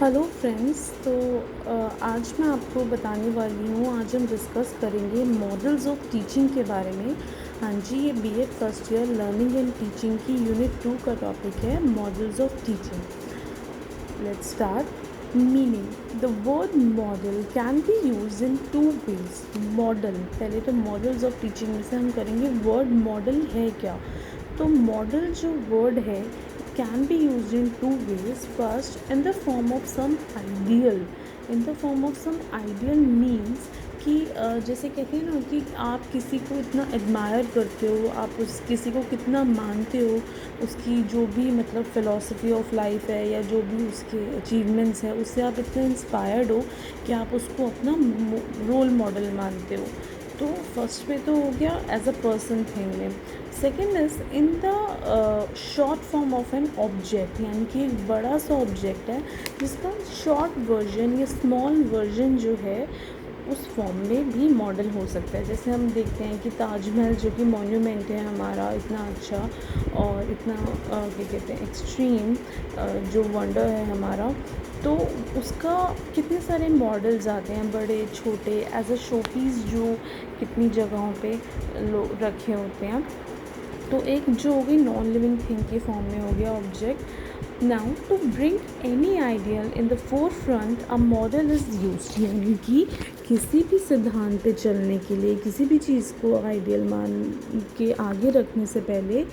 Hello friends. आज मैं आपको बताने वाली हूँ, आज हम डिस्कस करेंगे मॉडल्स ऑफ टीचिंग के बारे में। हाँ जी, ये BEd first year learning and teaching की यूनिट 2 का टॉपिक है, models of teaching. Let's start. Meaning, the word model can be use in two ways. Model, पहले तो मॉडल्स ऑफ टीचिंग में से हम करेंगे वर्ड मॉडल है क्या। तो मॉडल जो वर्ड है can be used in two ways. First, in the form of some ideal. In the form of some ideal means कि जैसे कहते हैं ना कि आप किसी को इतना एडमायर करते हो, आप उस किसी को कितना मानते हो, उसकी जो भी मतलब फ़िलॉसफी ऑफ लाइफ है या जो भी उसके अचीवमेंट्स है, उससे आप इतने इंस्पायर्ड हो कि आप उसको अपना रोल मॉडल मानते हो। तो फर्स्ट पे तो हो गया एज अ पर्सन थिंग में। Second is in the short form of an object, यानी कि एक बड़ा सा ऑब्जेक्ट है जिसका शॉर्ट वर्जन या स्मॉल वर्जन जो है उस फॉर्म में भी मॉडल हो सकता है। जैसे हम देखते हैं कि ताजमहल जो कि मॉन्यूमेंट है हमारा, इतना अच्छा और इतना क्या कहते हैं एक्सट्रीम जो वंडर है हमारा, तो उसका कितने सारे मॉडल्स आते हैं, बड़े छोटे, एज अ शो पीस जो कितनी जगहों पे लोग रखे होते हैं। तो एक जो हो गई नॉन लिविंग थिंग के फॉर्म में हो गया object. Now to bring any ideal in the forefront a model is use, यानी कि किसी भी सिद्धांत पे चलने के लिए, किसी भी चीज़ को आइडियल मान के आगे रखने से पहले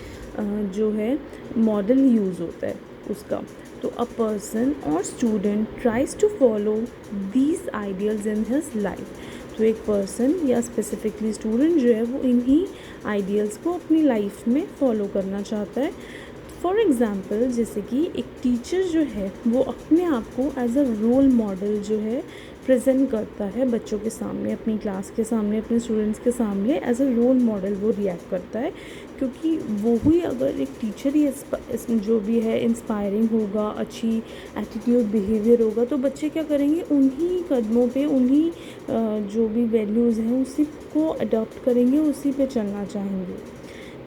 जो है मॉडल यूज़ होता है उसका। तो अ पर्सन और student tries to follow these ideals in his life. तो एक पर्सन या स्पेसिफिकली स्टूडेंट जो है वो इन्हीं आइडियल्स को अपनी लाइफ में फॉलो करना चाहता है। फॉर एग्ज़ाम्पल, जैसे कि एक टीचर जो है वो अपने आप को एज अ रोल मॉडल जो है प्रेजेंट करता है बच्चों के सामने, अपनी क्लास के सामने, अपने स्टूडेंट्स के सामने एज अ रोल मॉडल वो रिएक्ट करता है। क्योंकि वो ही अगर एक टीचर ही जो भी है इंस्पायरिंग होगा, अच्छी एटीट्यूड बिहेवियर होगा, तो बच्चे क्या करेंगे, उन्हीं कदमों पे, उन्हीं जो भी वैल्यूज़ हैं उसी को अडॉप्ट करेंगे, उसी पे चलना चाहेंगे।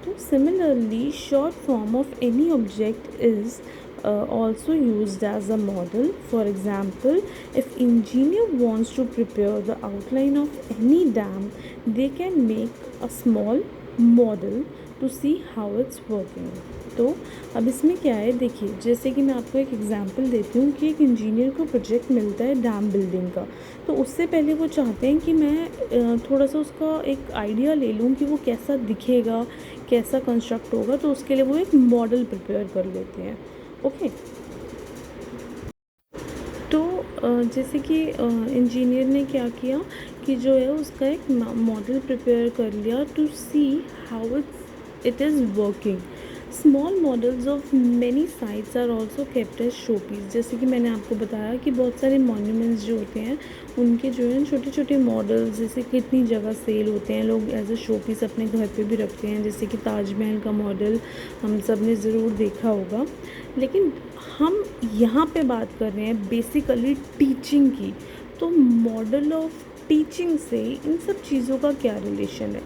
तो similarly, short form of any object is also used as a model. For example, if engineer wants to prepare the outline of any dam, they can make a small model to see how it's working. तो अब इसमें क्या है, देखिए, जैसे कि मैं आपको एक एग्जांपल देती हूँ कि एक इंजीनियर को प्रोजेक्ट मिलता है डैम बिल्डिंग का। तो उससे पहले वो चाहते हैं कि मैं थोड़ा सा उसका एक आइडिया ले लूँ कि वो कैसा दिखेगा, कैसा कंस्ट्रक्ट होगा। तो उसके लिए वो एक मॉडल प्रिपेयर कर लेते हैं। ओके। तो जैसे कि इंजीनियर ने क्या किया कि जो है उसका एक मॉडल प्रिपेयर कर लिया to see how it is working. Small models of many sites are also kept as show piece. जैसे कि मैंने आपको बताया कि बहुत सारे मॉन्यूमेंट्स जो होते हैं उनके जो है छोटे छोटे मॉडल्स, जैसे कितनी जगह सेल होते हैं, लोग एज अ शो पीस अपने घर पे भी रखते हैं। जैसे कि ताजमहल का मॉडल हम सब ने ज़रूर देखा होगा। लेकिन हम यहाँ पे बात कर रहे हैं बेसिकली टीचिंग की। तो मॉडल ऑफ टीचिंग से इन सब चीज़ों का क्या रिलेशन है?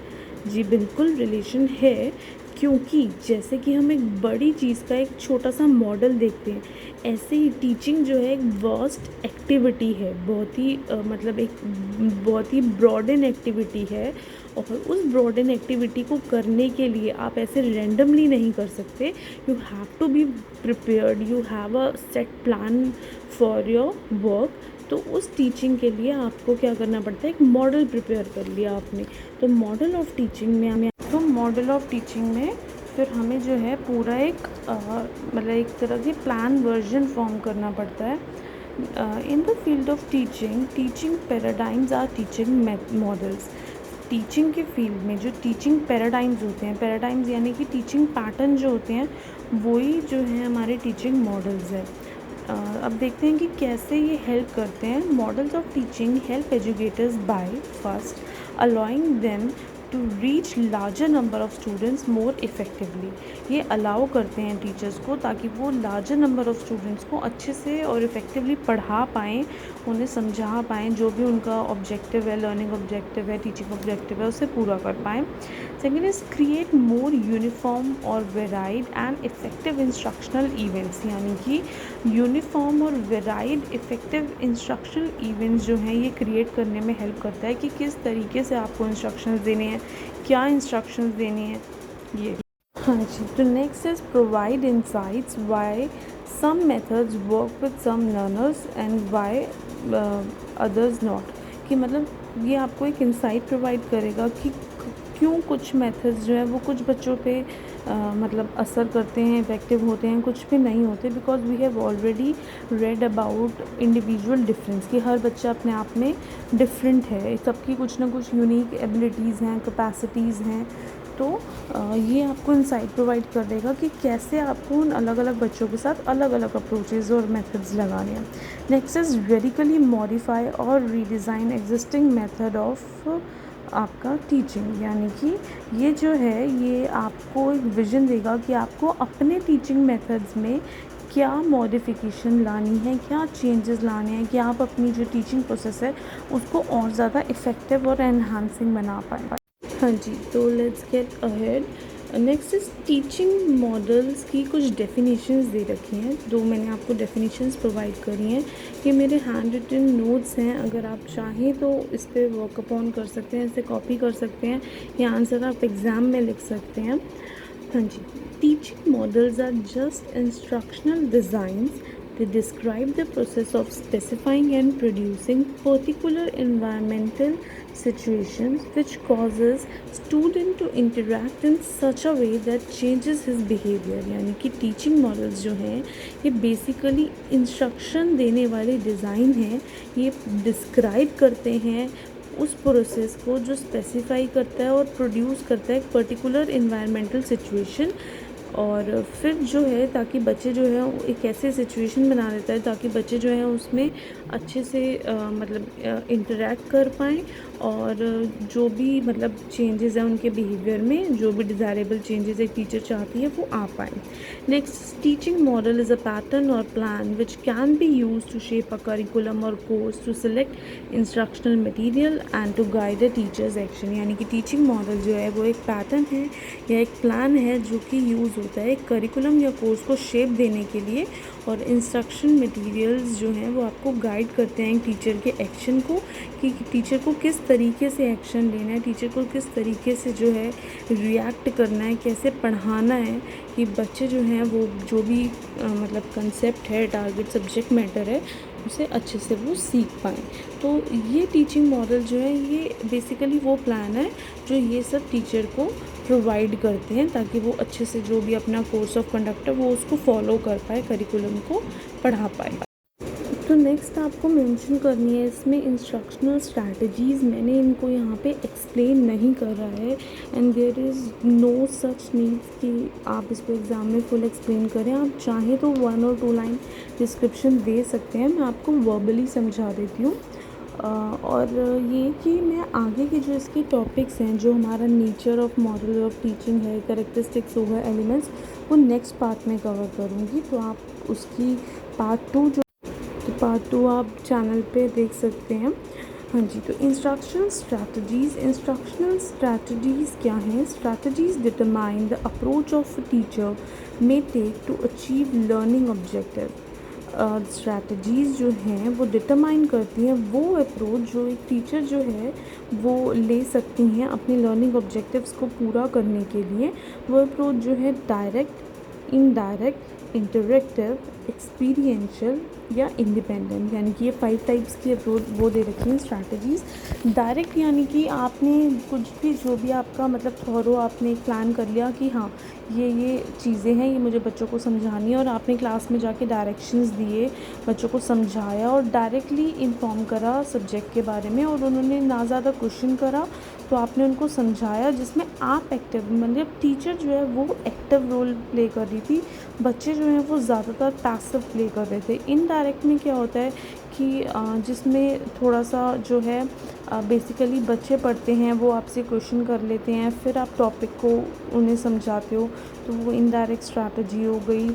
जी बिल्कुल रिलेशन है, क्योंकि जैसे कि हम एक बड़ी चीज़ का एक छोटा सा मॉडल देखते हैं, ऐसे ही टीचिंग जो है एक वास्ट एक्टिविटी है, बहुत ही मतलब एक बहुत ही ब्रॉडन एक्टिविटी है। और उस ब्रॉडन एक्टिविटी को करने के लिए आप ऐसे रैंडमली नहीं कर सकते। You have to be prepared, you have a set plan for your work. तो उस टीचिंग के लिए आपको क्या करना पड़ता है, एक मॉडल प्रिपेयर कर लिया आपने। तो मॉडल ऑफ टीचिंग में फिर हमें जो है पूरा एक मतलब एक तरह की प्लान वर्जन फॉर्म करना पड़ता है। In the field of teaching paradigms are teaching models. Teaching के फील्ड में जो टीचिंग पैराडाइम्स होते हैं, पैराडाइम्स यानी कि टीचिंग पैटर्न जो होते हैं, वही जो है हमारे टीचिंग मॉडल्स है। अब देखते हैं कि कैसे ये हेल्प करते हैं। Models of teaching help educators by first allowing them to reach larger number of students more effectively. ये अलाउ करते हैं टीचर्स को ताकि वो लार्जर नंबर ऑफ़ स्टूडेंट्स को अच्छे से और इफ़ेक्टिवली पढ़ा पाएँ, उन्हें समझा पाएँ, जो भी उनका ऑब्जेक्टिव है, लर्निंग ऑब्जेक्टिव है, टीचिंग ऑब्जेक्टिव है, उसे पूरा कर पाएँ। Second is create more uniform और varied and effective instructional events, यानी कि यूनिफॉर्म और वेराइड इफ़ेक्टिव इंस्ट्रक्शनल इवेंट्स जो हैं ये क्रिएट करने में हेल्प करता है कि किस तरीके से आपको इंस्ट्रक्शंस देने हैं, क्या इंस्ट्रक्शंस देनी है ये। हाँ जी, तो next is provide insights why some methods work with some learners and why others not, कि मतलब ये आपको एक इंसाइट प्रोवाइड करेगा कि क्यों कुछ मेथड्स जो हैं वो कुछ बच्चों पे मतलब असर करते हैं, इफ़ेक्टिव होते हैं, कुछ पे नहीं होते, because we have already read about individual difference, कि हर बच्चा अपने आप में डिफरेंट है, सबकी कुछ ना कुछ यूनिक एबिलिटीज़ हैं, कैपेसिटीज़ हैं। तो ये आपको इंसाइट प्रोवाइड कर देगा कि कैसे आपको उन अलग अलग बच्चों के साथ अलग अलग अप्रोचेज़ और मेथड्स लगाने हैं। नेक्स्ट इज़ रेडिकली मॉडिफाई और रीडिज़ाइन एग्जिस्टिंग मेथड ऑफ आपका टीचिंग, यानी कि ये जो है ये आपको एक विज़न देगा कि आपको अपने टीचिंग मेथड्स में क्या मॉडिफिकेशन लानी है, क्या चेंजेस लाने हैं, कि आप अपनी जो टीचिंग प्रोसेस है उसको और ज़्यादा इफ़ेक्टिव और एनहांसिंग बना पाएँ। हाँ जी, तो let's get ahead. Next is teaching models की कुछ डेफिनेशंस दे रखी हैं, दो मैंने आपको डेफिनेशंस प्रोवाइड करी हैं। ये मेरे हैंड रिटन नोट्स हैं, अगर आप चाहें तो इस पर वर्क अपॉन कर सकते हैं, इसे कॉपी कर सकते हैं, या आंसर आप एग्ज़ाम में लिख सकते हैं। हाँ जी, teaching models are just instructional designs. They describe the process of specifying and producing particular environmental situations which causes student to interact in such a way that changes his behavior। यानी कि teaching models जो हैं ये basically instruction देने वाले design हैं, ये describe करते हैं उस प्रोसेस को जो स्पेसिफाई करता है और प्रोड्यूस करता है एक पर्टिकुलर इन्वायरमेंटल सिचुएशन, और फिर जो है ताकि बच्चे जो है एक ऐसे सिचुएशन बना देता है ताकि बच्चे जो हैं उसमें अच्छे से मतलब इंटरेक्ट कर पाएँ, और जो भी मतलब चेंजेस हैं उनके बिहेवियर में, जो भी डिज़ायरेबल चेंजेस एक टीचर चाहती है वो आ पाएँ। Next, teaching model is a pattern और plan which can be use to shape a curriculum और course, to select instructional material and to guide a teachers action. यानी कि टीचिंग मॉडल जो है वो एक पैटर्न है या एक प्लान है जो कि यूज़ होता है एक करिकुलम या कोर्स को शेप देने के लिए, और इंस्ट्रक्शन मटेरियल्स जो हैं वो आपको गाइड करते हैं टीचर के एक्शन को, कि टीचर को किस तरीके से एक्शन लेना है, टीचर को किस तरीके से जो है रिएक्ट करना है, कैसे पढ़ाना है कि बच्चे जो हैं वो जो भी मतलब कंसेप्ट है, टारगेट सब्जेक्ट मैटर है, उसे अच्छे से वो सीख पाएँ। तो ये टीचिंग मॉडल जो है ये बेसिकली वो प्लान है जो ये सब टीचर को प्रोवाइड करते हैं ताकि वो अच्छे से जो भी अपना कोर्स ऑफ कंडक्ट है वो उसको फॉलो कर पाए, करिकुलम को पढ़ा पाए। तो नेक्स्ट आपको मेंशन करनी है इसमें इंस्ट्रक्शनल स्ट्रैटेजीज़। मैंने इनको यहाँ पे एक्सप्लेन नहीं कर रहा है, and there is no such needs कि आप इसको एग्ज़ाम में फुल एक्सप्लेन करें। आप चाहें तो 1 और 2 लाइन डिस्क्रिप्शन दे सकते हैं, मैं आपको वर्बली समझा देती हूँ। और ये कि मैं आगे के जो इसके टॉपिक्स हैं, जो हमारा nature of model of teaching है, कैरेक्टरिस्टिक्स होगा, एलिमेंट्स, वो नेक्स्ट पार्ट में कवर करूँगी। तो आप उसकी पार्ट टू आप चैनल पे देख सकते हैं। हाँ जी, तो इंस्ट्रक्शनल स्ट्रैटेजीज़ क्या हैं? Strategies determine the approach of teacher may take to achieve learning objective. Strategies जो हैं वो डिटरमाइन करती हैं वो अप्रोच जो एक टीचर जो है वो ले सकती हैं अपने लर्निंग ऑब्जेक्टिव्स को पूरा करने के लिए। वो अप्रोच जो है डायरेक्ट, इनडायरेक्ट, इंटरैक्टिव, एक्सपीरियंशियल या इंडिपेंडेंट, यानी कि ये 5 टाइप्स की अप्रोच वो दे रखी हैं स्ट्रैटेजीज़। डायरेक्ट यानी कि आपने कुछ भी जो भी आपका मतलब थॉरो आपने एक प्लान कर लिया कि हाँ ये चीज़ें हैं, ये मुझे बच्चों को समझानी है, और आपने क्लास में जाके डायरेक्शंस दिए, बच्चों को समझाया और डायरेक्टली इन्फॉर्म करा सब्जेक्ट के बारे में, और उन्होंने ना ज़्यादा क्वेश्चन करा तो आपने उनको समझाया, जिसमें आप एक्टिव मतलब टीचर जो है वो एक्टिव रोल प्ले कर रही थी, बच्चे जो हैं वो ज़्यादातर पैसिव प्ले कर रहे थे। इनडायरेक्ट में क्या होता है कि जिसमें थोड़ा सा जो है बेसिकली बच्चे पढ़ते हैं, वो आपसे क्वेश्चन कर लेते हैं, फिर आप टॉपिक को उन्हें समझाते हो, तो वो इनडायरेक्ट स्ट्रैटेजी हो गई।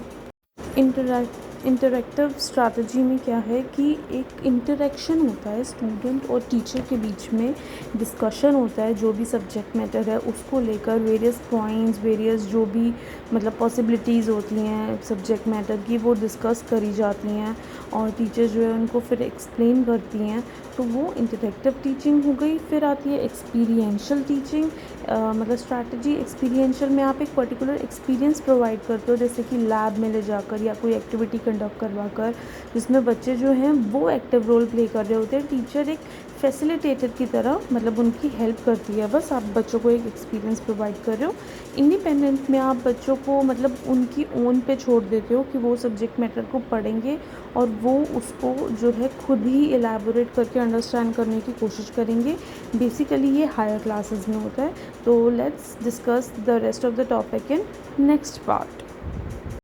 इंटरैक्टिव स्ट्रैटेजी में क्या है कि एक इंटरेक्शन होता है स्टूडेंट और टीचर के बीच में, डिस्कशन होता है जो भी सब्जेक्ट मैटर है उसको लेकर, वेरियस पॉइंट्स, वेरियस जो भी मतलब पॉसिबिलिटीज़ होती हैं सब्जेक्ट मैटर की, वो डिस्कस करी जाती हैं और टीचर जो है उनको फिर एक्सप्लेन करती हैं, तो वो इंटरैक्टिव टीचिंग हो गई। फिर आती है एक्सपीरियंशियल टीचिंग, मतलब स्ट्रैटेजी एक्सपीरियंशियल में आप एक पर्टिकुलर एक्सपीरियंस प्रोवाइड करते हो, जैसे कि लैब में ले जाकर या कोई एक्टिविटी कंडक्ट करवा कर, जिसमें बच्चे जो हैं वो एक्टिव रोल प्ले कर रहे होते हैं, टीचर एक फैसिलिटेटर की तरह मतलब उनकी हेल्प करती है, बस आप बच्चों को एक एक्सपीरियंस प्रोवाइड कर रहे हो। इंडिपेंडेंट में आप बच्चों को मतलब उनकी ओन पे छोड़ देते हो कि वो सब्जेक्ट मैटर को पढ़ेंगे और वो उसको जो है खुद ही एलैबोरेट करके अंडरस्टैंड करने की कोशिश करेंगे। बेसिकली ये हायर क्लासेस में होता है। तो let's discuss the rest of the topic in next part.